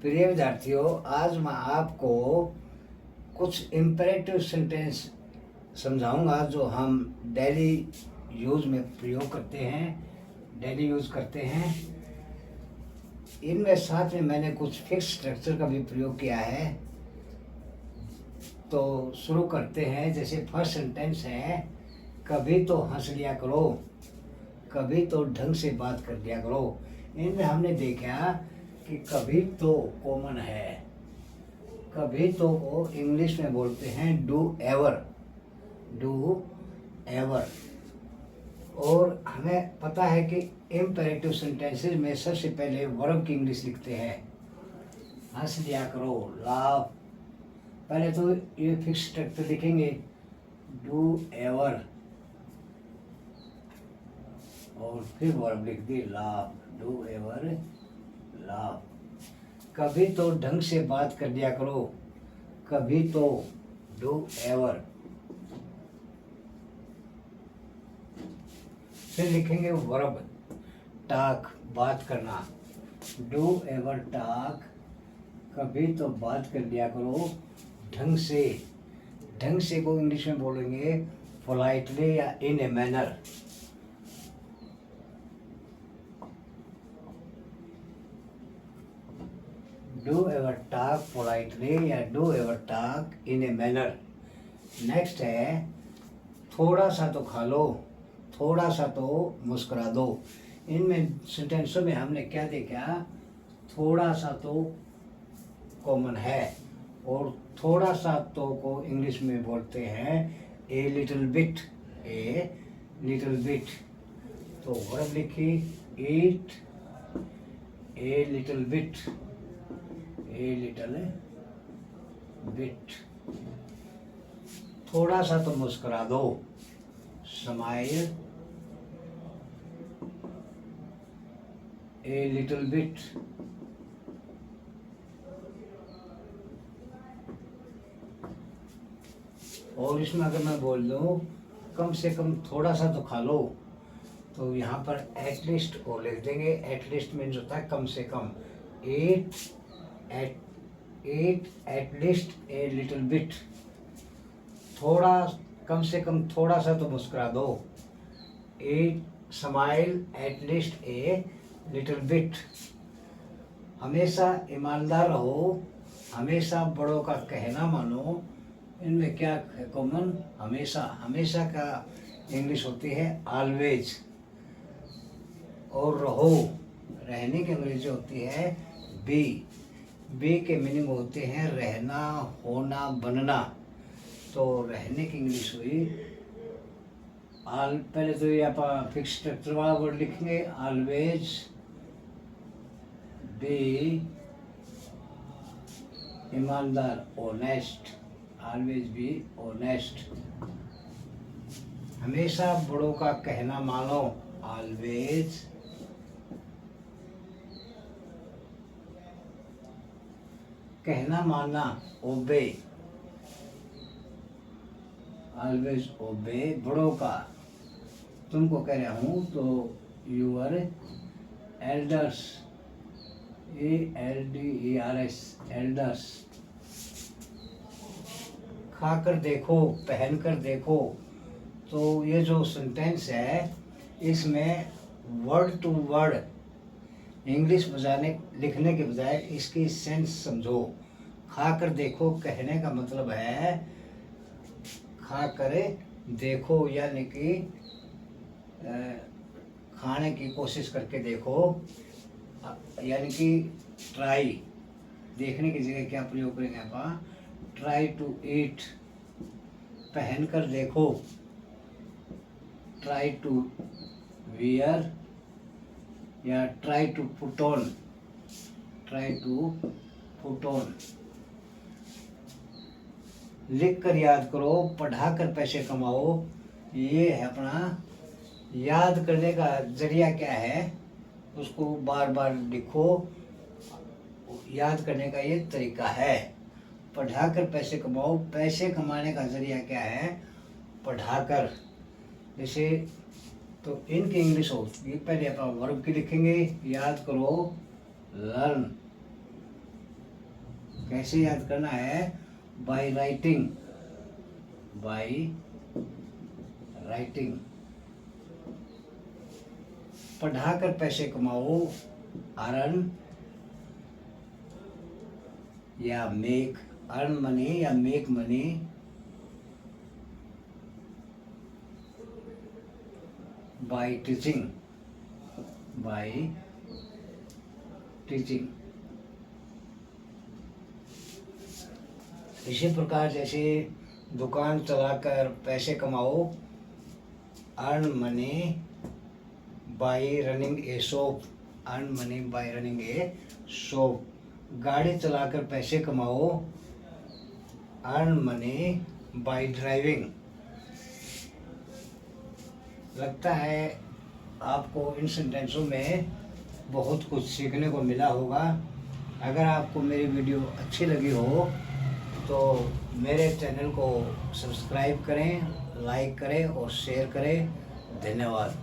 प्रिय विद्यार्थियों, आज मैं आपको कुछ इम्पेरेटिव सेंटेंस समझाऊंगा जो हम डेली यूज़ में प्रयोग करते हैं, डेली यूज़ करते हैं। इनमें साथ में मैंने कुछ फिक्स स्ट्रक्चर का भी प्रयोग किया है। तो शुरू करते हैं। जैसे फर्स्ट सेंटेंस है, कभी तो हंस लिया करो, कभी तो ढंग से बात कर लिया करो। इनमें हमने देखा कि कभी तो कॉमन है, कभी तो को इंग्लिश में बोलते हैं डू एवर, डू एवर। और हमें पता है कि इम्पेरेटिव सेंटेंसेस में सबसे पहले वर्ब की इंग्लिश लिखते हैं। हंस लिया करो, लाभ। पहले तो ये फिक्स स्ट्रक्चर लिखेंगे, डू एवर, और फिर वर्ब लिख दी लाभ, डू एवर लाभ। कभी तो ढंग से बात कर लिया करो, कभी तो, डू एवर। फिर लिखेंगे वर्ब टॉक, बात करना, डू एवर टॉक, कभी तो बात कर लिया करो ढंग से। ढंग से को इंग्लिश में बोलेंगे पोलाइटली या in a manner. Do ever talk politely या do ever talk in a manner. Next है थोड़ा सा तो खा लो, थोड़ा सा तो मुस्कुरा दो। इनमें सेंटेंसों में हमने क्या देखा, थोड़ा सा तो कॉमन है, और थोड़ा सा तो को इंग्लिश में बोलते हैं a little bit, a little bit. तो वर्ब लिखी eat a little bit, a little bit. थोड़ा सा तो मुस्कुरा दो, स्माइल ए लिटिल बिट। और इसमें अगर मैं बोल दूँ कम से कम थोड़ा सा तो खा लो, तो यहाँ पर एटलीस्ट और लिख देंगे। एटलीस्ट मीन्स होता है कम से कम। At at least a little bit. थोड़ा, कम से कम थोड़ा सा तो मुस्कुरा दो। At smile at least a little bit. हमेशा ईमानदार रहो, हमेशा बड़ों का कहना मानो। इनमें क्या है कॉमन, हमेशा। हमेशा का इंग्लिश होती है ऑलवेज। और रहो, रहने की अंग्रेजी होती है बी। बी के मीनिंग होते हैं रहना, होना, बनना। तो रहने की इंग्लिश हुई पहले तो ये आप फिक्स स्ट्रक्चर वाला वर्ड लिखेंगे, ऑलवेज बी ईमानदार, ऑनेस्ट, ऑलवेज बी ऑनेस्ट। हमेशा बड़ों का कहना मानो, ऑलवेज कहना मानना, ओबे, ऑलवेज ओबे बड़ों का। तुमको कह रहा हूँ तो यूअर एल्डर्स, ELDERS, एल्डर्स। खाकर देखो, पहन कर देखो। तो ये जो सेंटेंस है इसमें वर्ड टू वर्ड इंग्लिश बजाने लिखने के बजाय इसकी सेंस समझो। खाकर देखो कहने का मतलब है खा कर देखो, यानी कि खाने की कोशिश करके देखो, यानी कि ट्राई। देखने की जगह क्या प्रयोग करेंगे आप, ट्राई टू ईट। पहन कर देखो, ट्राई टू वियर, या try to put on, try to put on. लिख कर याद करो, पढ़ा कर पैसे कमाओ। ये है अपना याद करने का जरिया क्या है, उसको बार बार लिखो। याद करने का ये तरीका है। पढ़ाकर पैसे कमाओ, पैसे कमाने का जरिया क्या है, पढ़ाकर। जैसे तो इनकी इंग्लिश होती है, पहले अपना वर्ब की लिखेंगे, याद करो लर्न, कैसे याद करना है? By writing, by writing. पढ़ाकर पैसे कमाओ, अर्न या मेक, अर्न मनी या make money. By teaching, by teaching. इसी प्रकार जैसे दुकान चलाकर पैसे कमाओ, earn money by running a shop, earn money by running a shop. गाड़ी चलाकर पैसे कमाओ, अर्न मनी बाय ड्राइविंग। लगता है आपको इन सेंटेंसों में बहुत कुछ सीखने को मिला होगा। अगर आपको मेरी वीडियो अच्छी लगी हो तो मेरे चैनल को सब्सक्राइब करें, लाइक करें और शेयर करें। धन्यवाद।